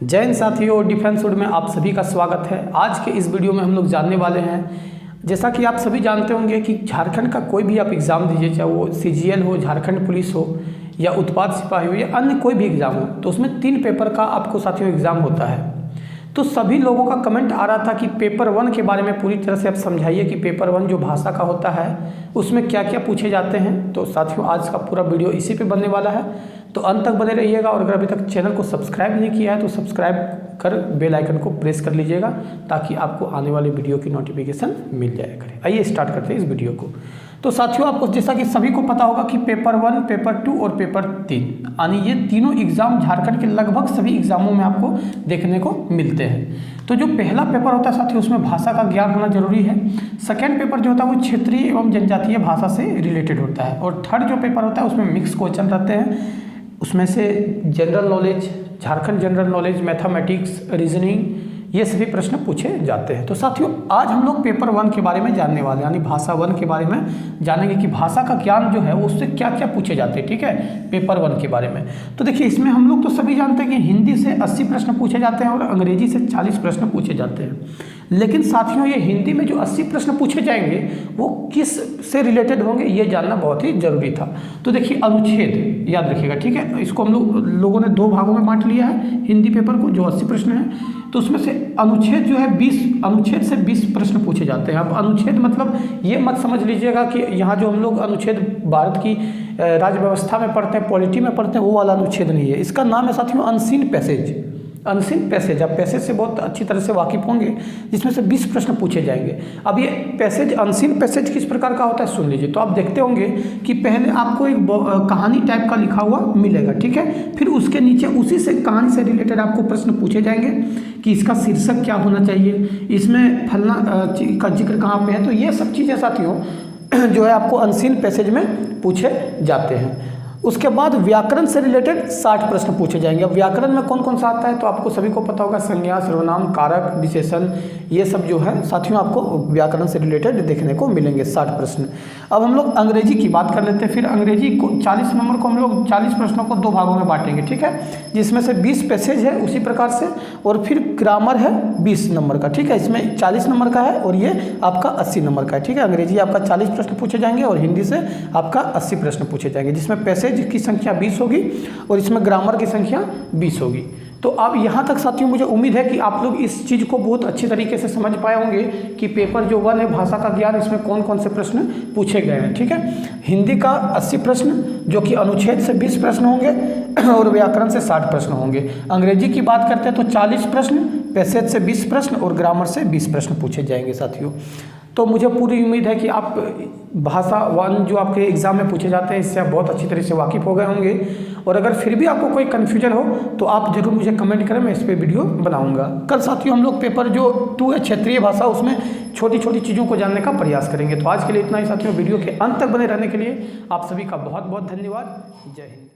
जय हिंद साथियों, defence would में आप सभी का स्वागत है। आज के इस वीडियो में हम लोग जानने वाले हैं, जैसा कि आप सभी जानते होंगे कि झारखंड का कोई भी आप एग्ज़ाम दीजिए, चाहे वो CGL हो, झारखंड पुलिस हो या उत्पाद सिपाही हो या अन्य कोई भी एग्ज़ाम हो, तो उसमें 3 पेपर का आपको साथियों एग्ज़ाम होता है। तो सभी लोगों का कमेंट आ रहा था कि पेपर 1 के बारे में पूरी तरह से आप समझाइए कि पेपर 1 जो भाषा का होता है उसमें क्या क्या पूछे जाते हैं। तो साथियों आज का पूरा वीडियो इसी पे बनने वाला है, तो अंत तक बने रहिएगा। और अगर अभी तक चैनल को सब्सक्राइब नहीं किया है तो सब्सक्राइब कर बेल आइकन को प्रेस कर लीजिएगा ताकि आपको आने वाले वीडियो की नोटिफिकेशन मिल जाया करे। आइए स्टार्ट करते हैं इस वीडियो को। तो साथियों आपको जैसा कि सभी को पता होगा कि पेपर 1, पेपर 2 और पेपर 3 यानी ये तीनों एग्ज़ाम झारखंड के लगभग सभी एग्ज़ामों में आपको देखने को मिलते हैं। तो जो पहला पेपर होता है साथियों उसमें भाषा का ज्ञान होना जरूरी है। सेकेंड पेपर जो होता है वो क्षेत्रीय एवं जनजातीय भाषा से रिलेटेड होता है। और थर्ड जो पेपर होता है उसमें मिक्स क्वेश्चन रहते हैं, उसमें से general knowledge, Jharkhand general knowledge, mathematics, reasoning, ये सभी प्रश्न पूछे जाते हैं। तो साथियों आज हम लोग पेपर 1 के बारे में जानने वाले हैं, यानी भाषा 1 के बारे में जानेंगे कि भाषा का ज्ञान जो है वो उससे क्या क्या पूछे जाते हैं। ठीक है, पेपर 1 के बारे में तो देखिए इसमें हम लोग तो सभी जानते हैं कि हिंदी से 80 प्रश्न पूछे जाते हैं और अंग्रेजी से 40 प्रश्न पूछे जाते हैं। लेकिन साथियों ये हिंदी में जो 80 प्रश्न पूछे जाएंगे वो किस से रिलेटेड होंगे ये जानना बहुत ही जरूरी था। तो देखिए अनुच्छेद याद रखिएगा, ठीक है। इसको हम लोगों ने 2 भागों में बांट लिया है हिंदी पेपर को, जो 80 प्रश्न है। तो उसमें से अनुच्छेद जो है 20 अनुच्छेद से 20 प्रश्न पूछे जाते हैं। अब अनुच्छेद मतलब ये मत समझ लीजिएगा कि यहाँ जो हम लोग अनुच्छेद भारत की राज्य व्यवस्था में पढ़ते हैं, पॉलिटी में पढ़ते हैं, वो वाला अनुच्छेद नहीं है। इसका नाम है साथियों अनसीन पैसेज। अनसीन पैसेज, आप पैसेज से बहुत अच्छी तरह से वाकिफ होंगे, जिसमें से 20 प्रश्न पूछे जाएंगे। अब ये पैसेज, अनसीन पैसेज किस प्रकार का होता है सुन लीजिए। तो आप देखते होंगे कि पहले आपको एक कहानी टाइप का लिखा हुआ मिलेगा, ठीक है। फिर उसके नीचे उसी से कहानी से रिलेटेड आपको प्रश्न पूछे जाएंगे कि इसका शीर्षक क्या होना चाहिए, इसमें फलना का जिक्र कहाँ पे है। तो ये सब चीज़ें साथियों जो है आपको अनसीन पैसेज में पूछे जाते हैं। उसके बाद व्याकरण से रिलेटेड 60 प्रश्न पूछे जाएंगे। अब व्याकरण में कौन कौन सा आता है तो आपको सभी को पता होगा, संज्ञा, सर्वनाम, कारक, विशेषण, ये सब जो है साथियों आपको व्याकरण से रिलेटेड देखने को मिलेंगे 60 प्रश्न। अब हम लोग अंग्रेजी की बात कर लेते हैं। फिर अंग्रेजी को 40 नंबर को हम लोग 40 प्रश्नों को 2 भागों में बांटेंगे, ठीक है, जिसमें से 20 पैसेज है उसी प्रकार से, और फिर ग्रामर है 20 नंबर का, ठीक है। इसमें 40 नंबर का है और ये आपका 80 नंबर का है, ठीक है। अंग्रेजी आपका 40 प्रश्न पूछे जाएंगे और हिंदी से आपका 80 प्रश्न पूछे जाएंगे, जिसमें पैसेज की संख्या 20 होगी और इसमें ग्रामर की संख्या 20 होगी। तो अब यहाँ तक साथियों मुझे उम्मीद है कि आप लोग इस चीज़ को बहुत अच्छी तरीके से समझ पाए होंगे कि पेपर जो 1 है भाषा का ज्ञान, इसमें कौन कौन से प्रश्न पूछे गए हैं, ठीक है। हिंदी का 80 प्रश्न जो कि अनुच्छेद से 20 प्रश्न होंगे और व्याकरण से 60 प्रश्न होंगे। अंग्रेजी की बात करते हैं तो 40 प्रश्न, पैसेज से 20 प्रश्न और ग्रामर से 20 प्रश्न पूछे जाएंगे साथियों। तो मुझे पूरी उम्मीद है कि आप भाषा 1 जो आपके एग्ज़ाम में पूछे जाते हैं इससे आप बहुत अच्छी तरह से वाकिफ़ हो गए होंगे। और अगर फिर भी आपको कोई कन्फ्यूजन हो तो आप जरूर मुझे कमेंट करें, मैं इस पर वीडियो बनाऊंगा। कल साथियों हम लोग पेपर जो 2 है क्षेत्रीय भाषा, उसमें छोटी छोटी चीज़ों को जानने का प्रयास करेंगे। तो आज के लिए इतना ही साथियों। वीडियो के अंत तक बने रहने के लिए आप सभी का बहुत बहुत धन्यवाद। जय हिंद।